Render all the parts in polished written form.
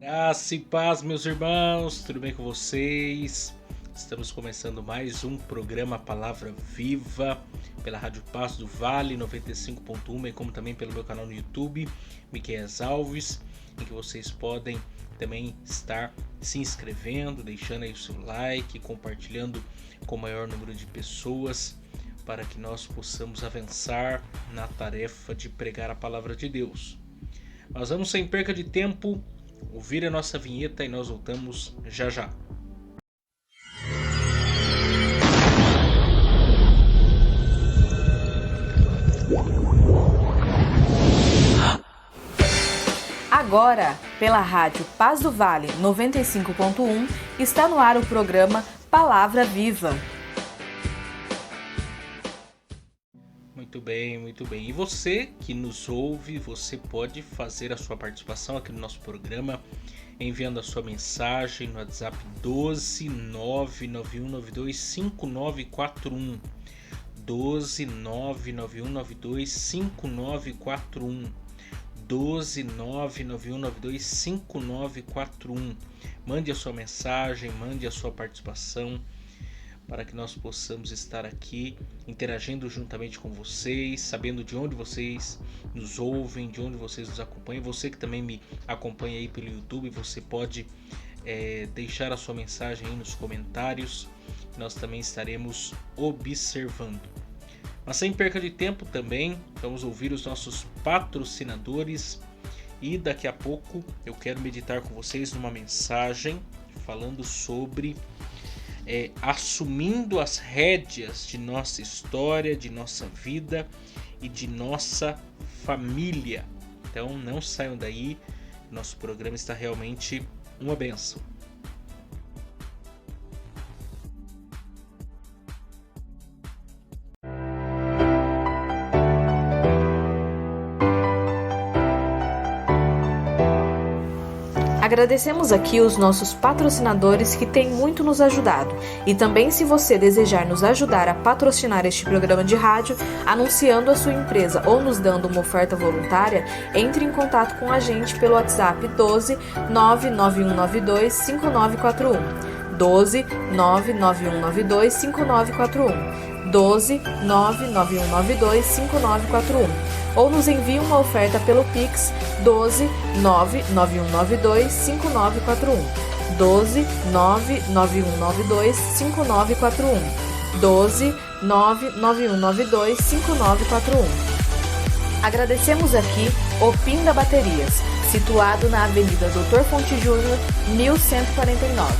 Graça e paz, meus irmãos, tudo bem com vocês? Estamos começando mais um programa Palavra Viva pela Rádio Passo do Vale 95.1, bem como também pelo meu canal no YouTube, Miqueias Alves, em que vocês podem também estar se inscrevendo, deixando aí o seu like, compartilhando com o maior número de pessoas para que nós possamos avançar na tarefa de pregar a Palavra de Deus. Mas vamos sem perca de tempo ouvir a nossa vinheta e nós voltamos já já. Agora, pela Rádio Paz do Vale 95.1, está no ar o programa Palavra Viva. Muito bem, muito bem. E você que nos ouve, você pode fazer a sua participação aqui no nosso programa, enviando a sua mensagem no WhatsApp 12 99192 5941. 12 99192 5941. 12 99192 5941. Mande a sua mensagem, mande a sua participação, para que nós possamos estar aqui interagindo juntamente com vocês, sabendo de onde vocês nos ouvem, de onde vocês nos acompanham. Você que também me acompanha aí pelo YouTube, você pode deixar a sua mensagem aí nos comentários, nós também estaremos observando. Mas sem perca de tempo também, vamos ouvir os nossos patrocinadores e daqui a pouco eu quero meditar com vocês numa mensagem falando sobre assumindo as rédeas de nossa história, de nossa vida e de nossa família. Então não saiam daí, nosso programa está realmente uma bênção. Agradecemos aqui os nossos patrocinadores que têm muito nos ajudado. E também, se você desejar nos ajudar a patrocinar este programa de rádio, anunciando a sua empresa ou nos dando uma oferta voluntária, entre em contato com a gente pelo WhatsApp 12 99192 5941. 12 99192 5941. 12 99192 5941. Ou nos envie uma oferta pelo Pix 12 99192 5941. 12 99192 5941. 12 99192 5941. Agradecemos aqui o Pinda Baterias, situado na Avenida Doutor Fonte Júnior, 1149.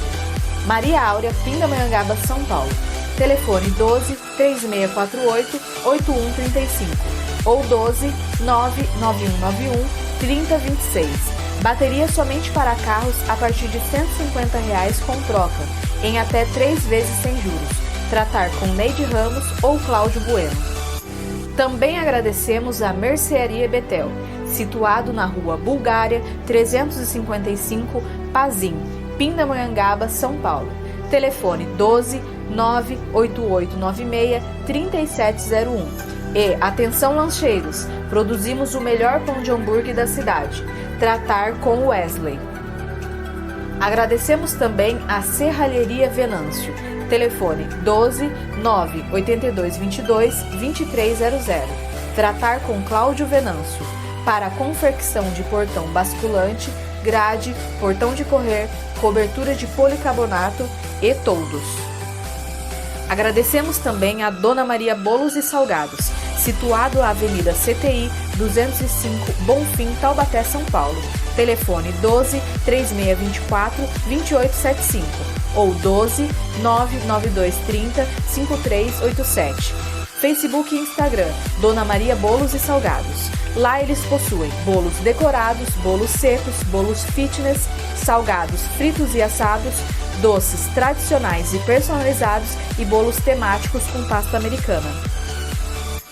Maria Áurea, Pindamonhangaba, São Paulo. Telefone 12 3648 8135 ou 12 99191 3026. Bateria somente para carros a partir de R$ 150 com troca, em até 3 vezes sem juros. Tratar com Neide Ramos ou Cláudio Bueno. Também agradecemos a Mercearia Betel, situado na Rua Bulgária 355, Pazim, Pindamonhangaba, São Paulo. Telefone 12 98896 3701. E atenção lancheiros, produzimos o melhor pão de hambúrguer da cidade. Tratar com Wesley. Agradecemos também a Serralheria Venâncio. Telefone 12 98222 2300. Tratar com Cláudio Venâncio. Para confecção de portão basculante, grade, portão de correr, cobertura de policarbonato e toldos. Agradecemos também a Dona Maria Bolos e Salgados, situado à Avenida CTI 205, Bonfim, Taubaté, São Paulo. Telefone 12 3624 2875 ou 12 99230 5387. Facebook e Instagram, Dona Maria Bolos e Salgados. Lá eles possuem bolos decorados, bolos secos, bolos fitness, salgados fritos e assados, doces tradicionais e personalizados e bolos temáticos com pasta americana.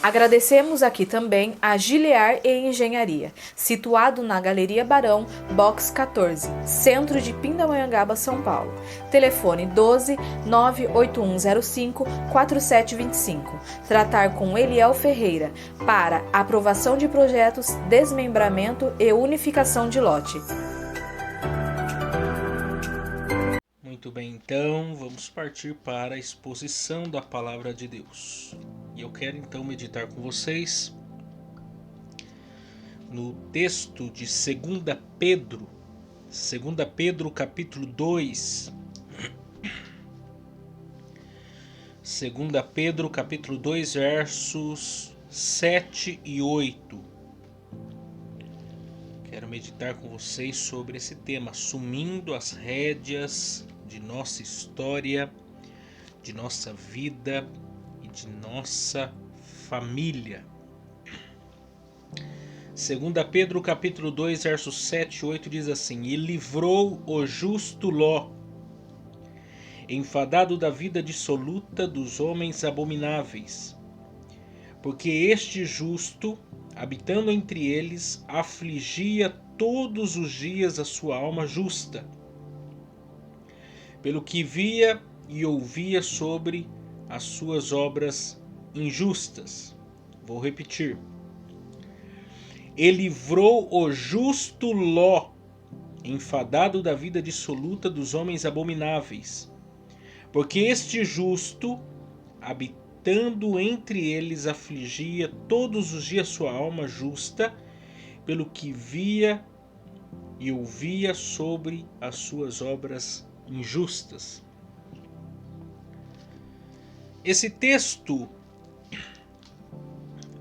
Agradecemos aqui também a Gilear e Engenharia, situado na Galeria Barão, Box 14, centro de Pindamonhangaba, São Paulo. Telefone 12 98105 4725. Tratar com Eliel Ferreira para aprovação de projetos, desmembramento e unificação de lote. Muito bem, então vamos partir para a exposição da palavra de Deus. E eu quero então meditar com vocês no texto de 2 Pedro, 2 Pedro capítulo 2. 2 Pedro capítulo 2, versos 7 e 8. Quero meditar com vocês sobre esse tema, assumindo as rédeas de nossa história, de nossa vida e de nossa família. 2 Pedro capítulo 2, versos 7 e 8 diz assim: E livrou o justo Ló, enfadado da vida dissoluta dos homens abomináveis, porque este justo, habitando entre eles, afligia todos os dias a sua alma justa, pelo que via e ouvia sobre as suas obras injustas. Vou repetir. E livrou o justo Ló, enfadado da vida dissoluta dos homens abomináveis, porque este justo, habitando entre eles, afligia todos os dias sua alma justa, pelo que via e ouvia sobre as suas obras injustas. Esse texto,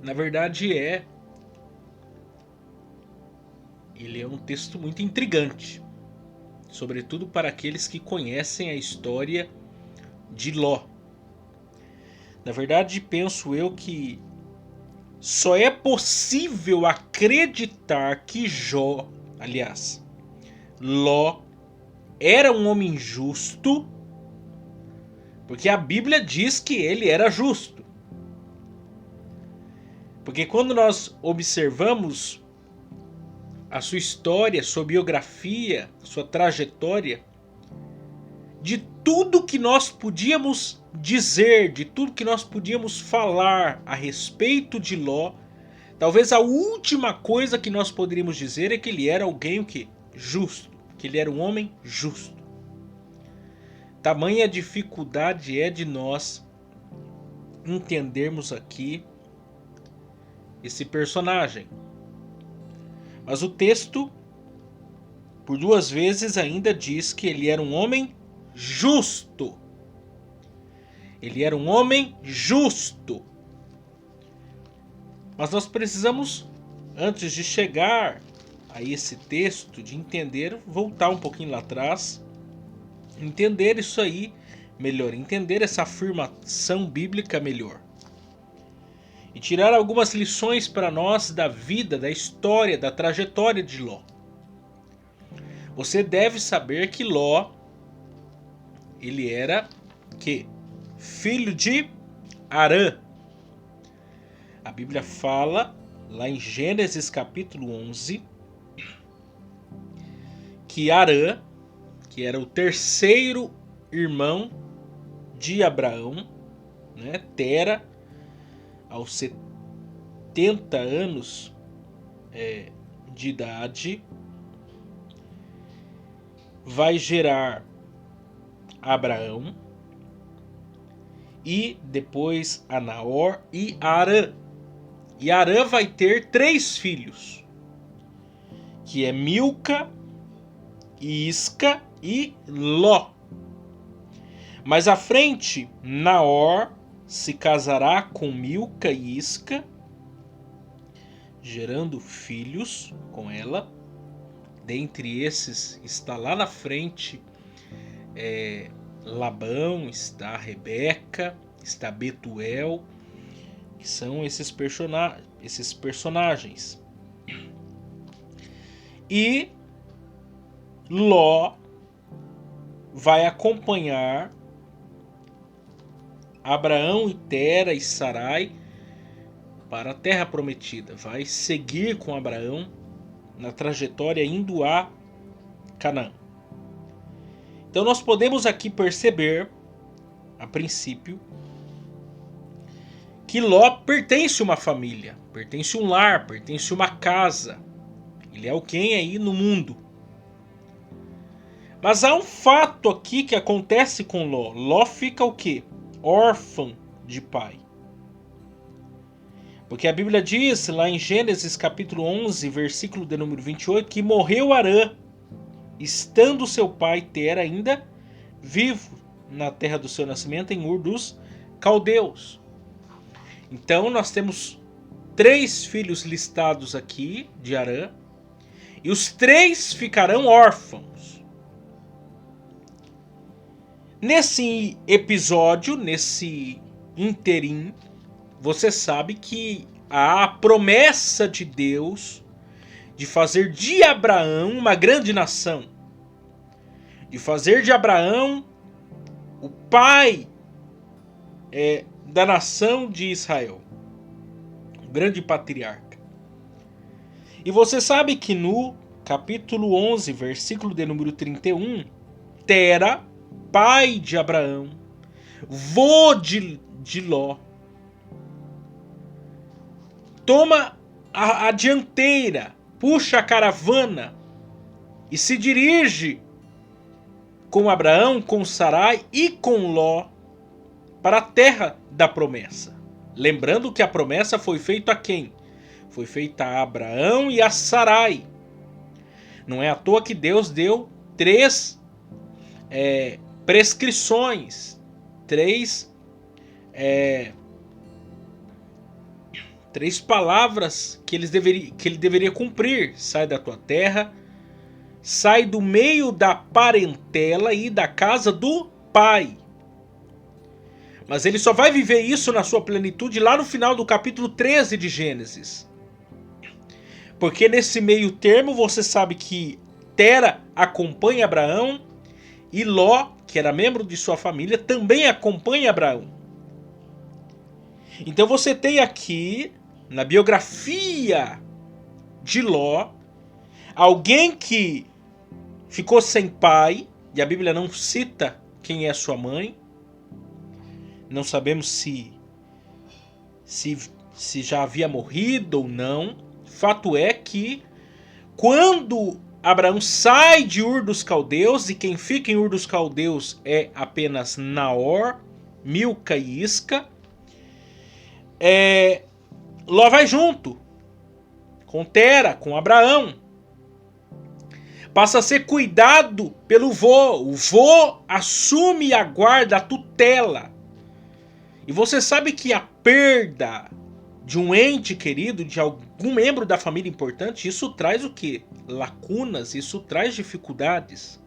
na verdade, ele é um texto muito intrigante, sobretudo para aqueles que conhecem a história de Ló. Na verdade, penso eu que só é possível acreditar que Ló era um homem justo, porque a Bíblia diz que ele era justo. Porque quando nós observamos a sua história, sua biografia, sua trajetória, de tudo que nós podíamos dizer, de tudo que nós podíamos falar a respeito de Ló, talvez a última coisa que nós poderíamos dizer é que ele era alguém justo, que ele era um homem justo. Tamanha dificuldade é de nós entendermos aqui esse personagem. Mas o texto, por 2 vezes, ainda diz que ele era um homem justo. Ele era um homem justo. Mas nós precisamos, antes de chegar a esse texto, de entender, voltar um pouquinho lá atrás, entender isso aí melhor, entender essa afirmação bíblica melhor. E tirar algumas lições para nós da vida, da história, da trajetória de Ló. Você deve saber que Ló, ele era filho de Arã. A Bíblia fala, lá em Gênesis capítulo 11, que Arã, que era o terceiro irmão de Abraão, Tera, aos 70 anos de idade, vai gerar Abraão e depois a Naor e Arã. E Arã vai ter 3 filhos, que é Milca, Isca e Ló. Mais à frente, Naor se casará com Milca e Isca, gerando filhos com ela. Dentre esses está lá na frente Labão, está Rebeca, está Betuel, que são esses personagens. E Ló vai acompanhar Abraão e Tera e Sarai para a terra prometida. Vai seguir com Abraão na trajetória indo a Canaã. Então nós podemos aqui perceber, a princípio, que Ló pertence a uma família, pertence a um lar, pertence a uma casa. Ele é alguém aí no mundo. Mas há um fato aqui que acontece com Ló. Ló fica o quê? Órfão de pai. Porque a Bíblia diz lá em Gênesis capítulo 11, versículo de número 28, que morreu Arã, estando seu pai Tera ainda vivo na terra do seu nascimento, em Ur dos Caldeus. Então nós temos 3 filhos listados aqui de Arã, e os 3 ficarão órfãos. Nesse episódio, nesse interim, você sabe que há a promessa de Deus de fazer de Abraão uma grande nação, de fazer de Abraão o pai da nação de Israel, o grande patriarca. E você sabe que no capítulo 11, versículo de número 31, Tera, pai de Abraão, vô de Ló, toma a dianteira, puxa a caravana e se dirige com Abraão, com Sarai e com Ló para a terra da promessa. Lembrando que a promessa foi feita a quem? Foi feita a Abraão e a Sarai. Não é à toa que Deus deu 3 prescrições, 3 palavras que ele deveria cumprir. Sai da tua terra, sai do meio da parentela e da casa do pai. Mas ele só vai viver isso na sua plenitude lá no final do capítulo 13 de Gênesis. Porque nesse meio termo você sabe que Tera acompanha Abraão e Ló, que era membro de sua família, também acompanha Abraão. Então você tem aqui, na biografia de Ló, alguém que ficou sem pai, e a Bíblia não cita quem é sua mãe. Não sabemos se já havia morrido ou não. Fato é que quando Abraão sai de Ur dos Caldeus, e quem fica em Ur dos Caldeus é apenas Naor, Milca e Isca, Ló vai junto com Tera, com Abraão. Passa a ser cuidado pelo vô. O vô assume a guarda, a tutela. E você sabe que a perda de um ente querido, de algum membro da família importante, isso traz o quê? Lacunas, isso traz dificuldades.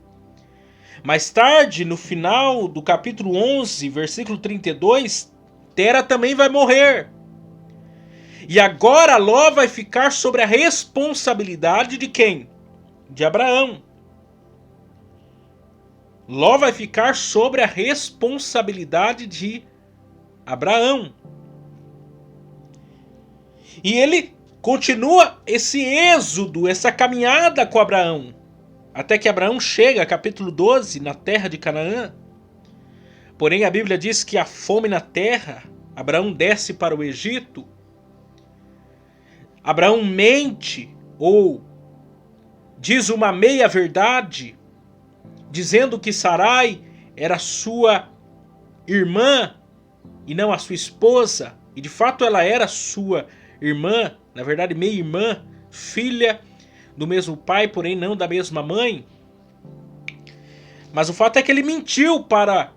Mais tarde, no final do capítulo 11, versículo 32, Tera também vai morrer. E agora Ló vai ficar sobre a responsabilidade de quem? De Abraão. Ló vai ficar sobre a responsabilidade de Abraão. E ele continua esse êxodo, essa caminhada com Abraão, até que Abraão chega, capítulo 12, na terra de Canaã. Porém a Bíblia diz que há fome na terra. Abraão desce para o Egito. Abraão mente, ou diz uma meia-verdade, dizendo que Sarai era sua irmã e não a sua esposa. E de fato ela era sua irmã, na verdade meia-irmã, filha do mesmo pai, porém não da mesma mãe. Mas o fato é que ele mentiu para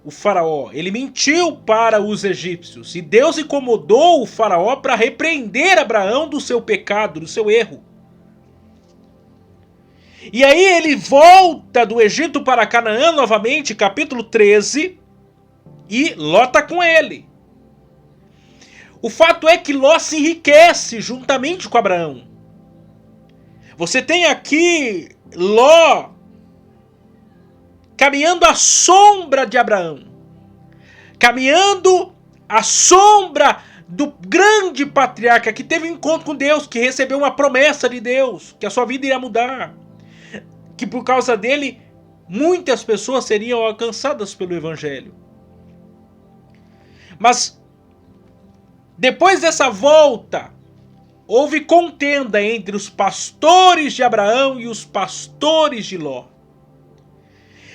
o faraó, ele mentiu para os egípcios. E Deus incomodou o faraó para repreender Abraão do seu pecado, do seu erro. E aí ele volta do Egito para Canaã novamente, capítulo 13, e Ló está com ele. O fato é que Ló se enriquece juntamente com Abraão. Você tem aqui Ló caminhando à sombra de Abraão, caminhando à sombra do grande patriarca que teve um encontro com Deus, que recebeu uma promessa de Deus, que a sua vida iria mudar, que por causa dele muitas pessoas seriam alcançadas pelo evangelho. Mas depois dessa volta, houve contenda entre os pastores de Abraão e os pastores de Ló.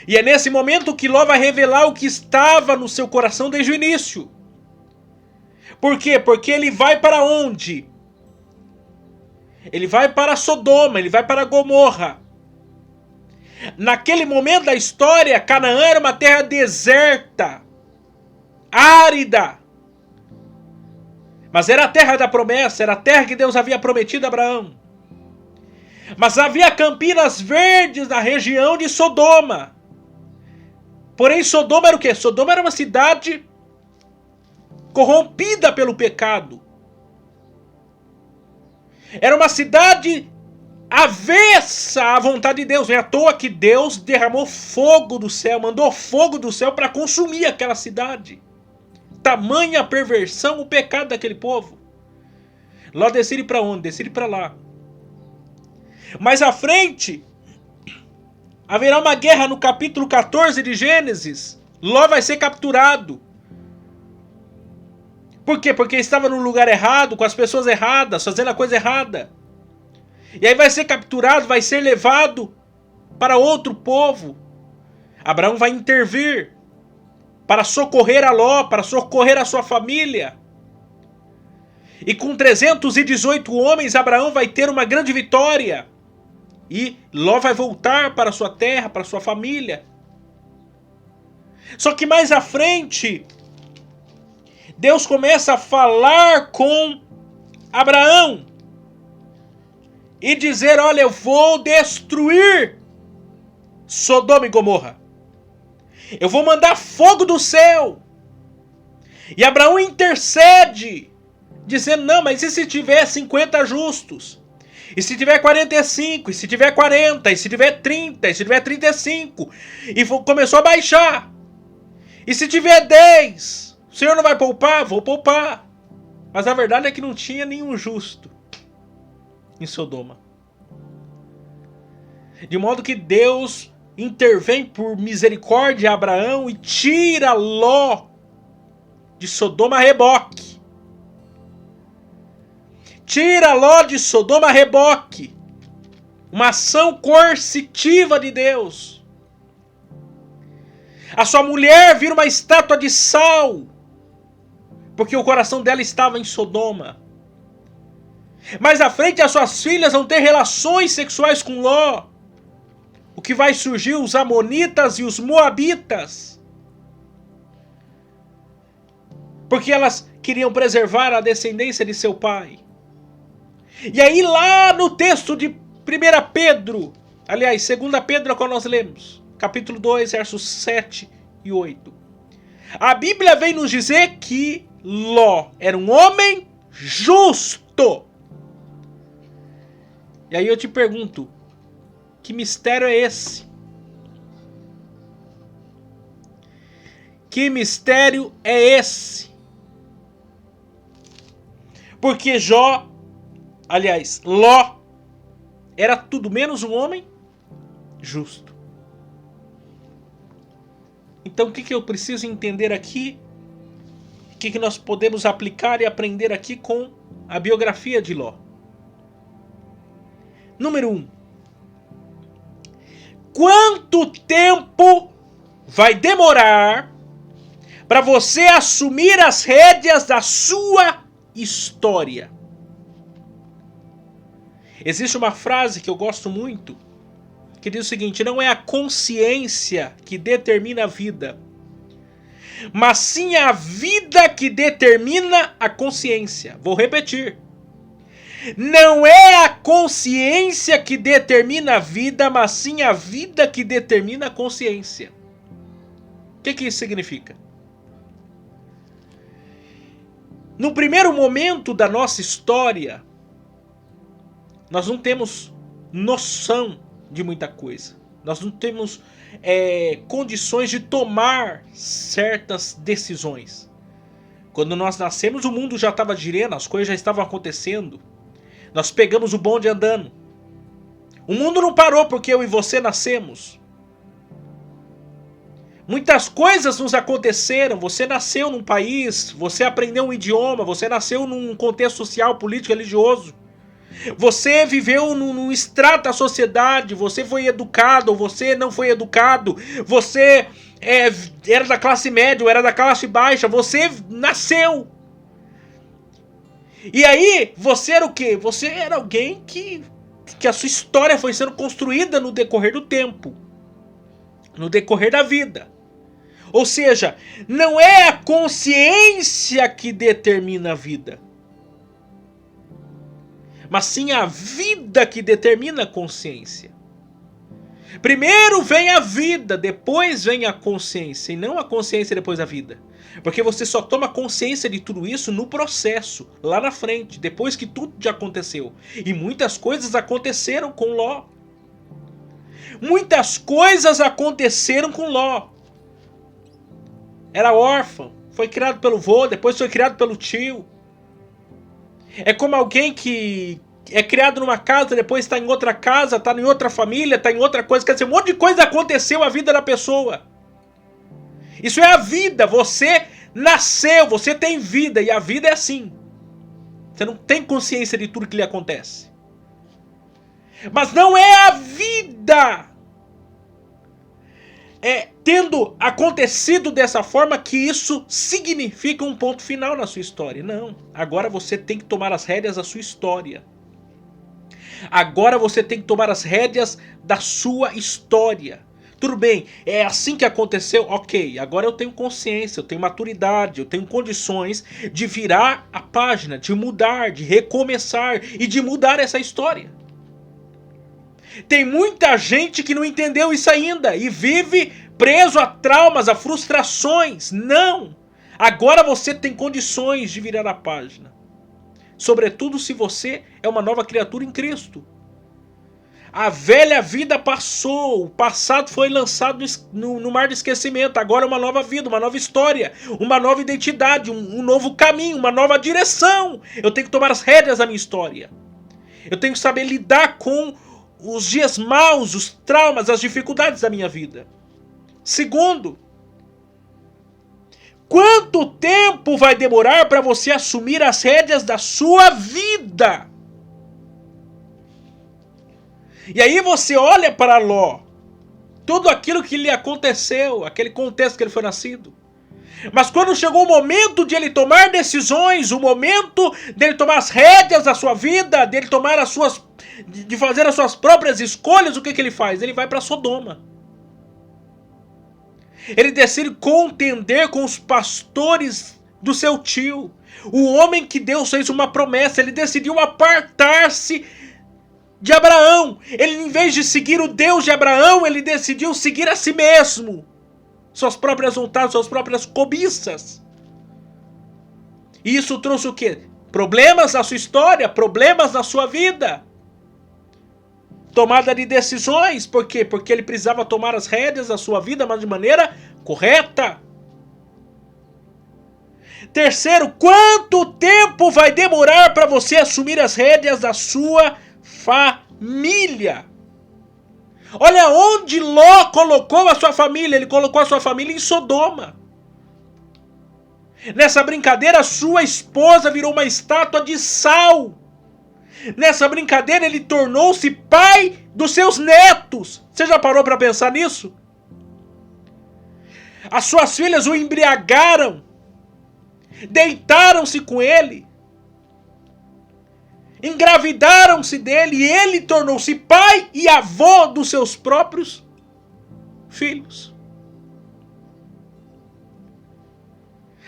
E é nesse momento que Ló vai revelar o que estava no seu coração desde o início. Por quê? Porque ele vai para onde? Ele vai para Sodoma, ele vai para Gomorra. Naquele momento da história, Canaã era uma terra deserta, árida. Mas era a terra da promessa, era a terra que Deus havia prometido a Abraão. Mas havia campinas verdes na região de Sodoma. Porém, Sodoma era o quê? Sodoma era uma cidade corrompida pelo pecado. Era uma cidade avessa à vontade de Deus. Não é à toa que Deus derramou fogo do céu, mandou fogo do céu para consumir aquela cidade. Tamanha perversão, o pecado daquele povo. Ló decide para onde? Decide para lá. Mais à frente, haverá uma guerra no capítulo 14 de Gênesis. Ló vai ser capturado. Por quê? Porque estava no lugar errado, com as pessoas erradas, fazendo a coisa errada. E aí vai ser capturado, vai ser levado para outro povo. Abraão vai intervir para socorrer a Ló, para socorrer a sua família. E com 318 homens, Abraão vai ter uma grande vitória. E Ló vai voltar para sua terra, para sua família. Só que mais à frente, Deus começa a falar com Abraão e dizer: olha, eu vou destruir Sodoma e Gomorra. Eu vou mandar fogo do céu. E Abraão intercede, dizendo: não, mas e se tiver 50 justos? E se tiver 45? E se tiver 40? E se tiver 30? E se tiver 35? E começou a baixar. E se tiver 10? O Senhor não vai poupar? Vou poupar. Mas a verdade é que não tinha nenhum justo em Sodoma. De modo que Deus intervém por misericórdia a Abraão e tira Ló de Sodoma a reboque. Tira Ló de Sodoma a reboque. Uma ação coercitiva de Deus. A sua mulher vira uma estátua de sal, porque o coração dela estava em Sodoma. Mais à frente, as suas filhas vão ter relações sexuais com Ló. O que vai surgir os amonitas e os moabitas, porque elas queriam preservar a descendência de seu pai. E aí lá no texto de 1 Pedro, aliás, 2 Pedro, quando nós lemos, capítulo 2, versos 7 e 8. A Bíblia vem nos dizer que Ló era um homem justo. E aí eu te pergunto, que mistério é esse? Que mistério é esse? Porque Ló era tudo menos um homem justo. Então o que eu preciso entender aqui? O que nós podemos aplicar e aprender aqui com a biografia de Ló? Número 1. Quanto tempo vai demorar para você assumir as rédeas da sua história? Existe uma frase que eu gosto muito, que diz o seguinte: não é a consciência que determina a vida, mas sim a vida que determina a consciência. Vou repetir. Não é a consciência que determina a vida, mas sim a vida que determina a consciência. O que isso significa? No primeiro momento da nossa história, nós não temos noção de muita coisa. Nós não temos condições de tomar certas decisões. Quando nós nascemos, o mundo já estava girando, as coisas já estavam acontecendo. Nós pegamos o bonde andando. O mundo não parou porque eu e você nascemos. Muitas coisas nos aconteceram. Você nasceu num país, você aprendeu um idioma, você nasceu num contexto social, político, religioso. Você viveu num extrato da sociedade, você foi educado ou você não foi educado, você era da classe média ou era da classe baixa, você nasceu. E aí, você era o quê? Você era alguém que a sua história foi sendo construída no decorrer do tempo, no decorrer da vida. Ou seja, não é a consciência que determina a vida, mas sim a vida que determina a consciência. Primeiro vem a vida, depois vem a consciência, e não a consciência depois da vida. Porque você só toma consciência de tudo isso no processo, lá na frente, depois que tudo já aconteceu. E muitas coisas aconteceram com Ló. Muitas coisas aconteceram com Ló. Era órfão, foi criado pelo vô, depois foi criado pelo tio. É como alguém que é criado numa casa, depois está em outra casa, está em outra família, está em outra coisa. Quer dizer, um monte de coisa aconteceu na vida da pessoa. Isso é a vida. Você nasceu, você tem vida. E a vida é assim. Você não tem consciência de tudo que lhe acontece. Mas não é a vida tendo acontecido dessa forma que isso significa um ponto final na sua história. Não. Agora você tem que tomar as rédeas da sua história. Agora você tem que tomar as rédeas da sua história. Tudo bem, é assim que aconteceu? Ok, agora eu tenho consciência, eu tenho maturidade, eu tenho condições de virar a página, de mudar, de recomeçar e de mudar essa história. Tem muita gente que não entendeu isso ainda e vive preso a traumas, a frustrações. Não! Agora você tem condições de virar a página. Sobretudo se você é uma nova criatura em Cristo. A velha vida passou, o passado foi lançado no mar de esquecimento. Agora é uma nova vida, uma nova história, uma nova identidade, um novo caminho, uma nova direção. Eu tenho que tomar as rédeas da minha história. Eu tenho que saber lidar com os dias maus, os traumas, as dificuldades da minha vida. Segundo, quanto tempo vai demorar para você assumir as rédeas da sua vida? E aí você olha para Ló, tudo aquilo que lhe aconteceu, aquele contexto que ele foi nascido. Mas quando chegou o momento de ele tomar decisões, o momento dele tomar as rédeas da sua vida, dele tomar de fazer as suas próprias escolhas, o que ele faz? Ele vai para Sodoma. Ele decide contender com os pastores do seu tio. O homem que Deus fez uma promessa, ele decidiu apartar-se de Abraão. Ele, em vez de seguir o Deus de Abraão, ele decidiu seguir a si mesmo. Suas próprias vontades, suas próprias cobiças. E isso trouxe o quê? Problemas na sua história, problemas na sua vida. Tomada de decisões, por quê? Porque ele precisava tomar as rédeas da sua vida, mas de maneira correta. Terceiro, quanto tempo vai demorar para você assumir as rédeas da sua família? Olha onde Ló colocou a sua família. Ele colocou a sua família em Sodoma. Nessa brincadeira, a sua esposa virou uma estátua de sal. Nessa brincadeira, ele tornou-se pai dos seus netos. Você já parou para pensar nisso? As suas filhas o embriagaram. Deitaram-se com ele. Engravidaram-se dele e ele tornou-se pai e avô dos seus próprios filhos.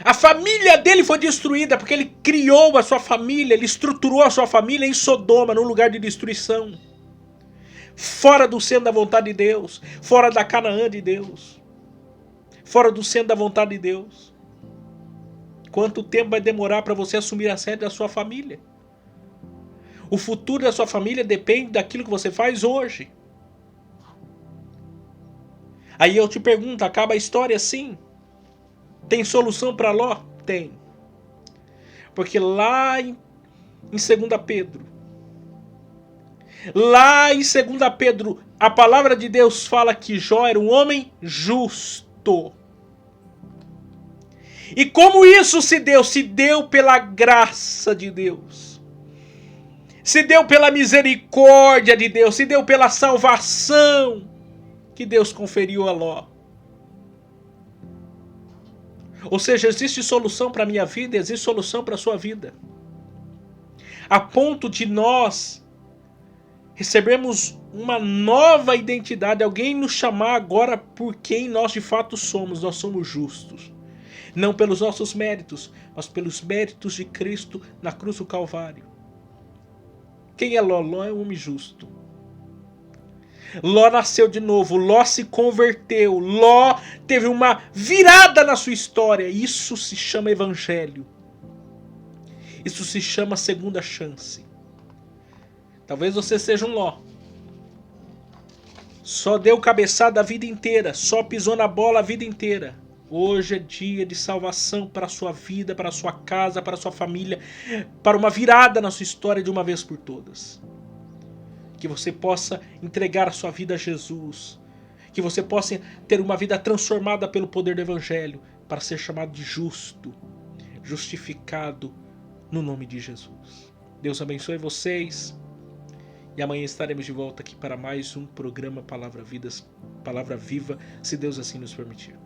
A família dele foi destruída porque ele criou a sua família, ele estruturou a sua família em Sodoma, num lugar de destruição. Fora do centro da vontade de Deus, fora da Canaã de Deus, fora do centro da vontade de Deus. Quanto tempo vai demorar para você assumir a sede da sua família? O futuro da sua família depende daquilo que você faz hoje. Aí eu te pergunto, acaba a história assim? Tem solução para Ló? Tem. Porque lá em 2 Pedro, a palavra de Deus fala que Jó era um homem justo. E como isso se deu? Se deu pela graça de Deus. se deu pela misericórdia de Deus, se deu pela salvação que Deus conferiu a Ló. Ou seja, existe solução para a minha vida, existe solução para a sua vida. A ponto de nós recebermos uma nova identidade, alguém nos chamar agora por quem nós de fato somos. Nós somos justos. Não pelos nossos méritos, mas pelos méritos de Cristo na cruz do Calvário. Quem é Ló? Ló é um homem justo. Ló nasceu de novo, Ló se converteu, Ló teve uma virada na sua história. Isso se chama evangelho. Isso se chama segunda chance. Talvez você seja um Ló. Só deu cabeçada a vida inteira, só pisou na bola a vida inteira. Hoje é dia de salvação para a sua vida, para a sua casa, para a sua família, para uma virada na sua história de uma vez por todas. Que você possa entregar a sua vida a Jesus. Que você possa ter uma vida transformada pelo poder do Evangelho para ser chamado de justo, justificado no nome de Jesus. Deus abençoe vocês. E amanhã estaremos de volta aqui para mais um programa Palavra Viva, se Deus assim nos permitir.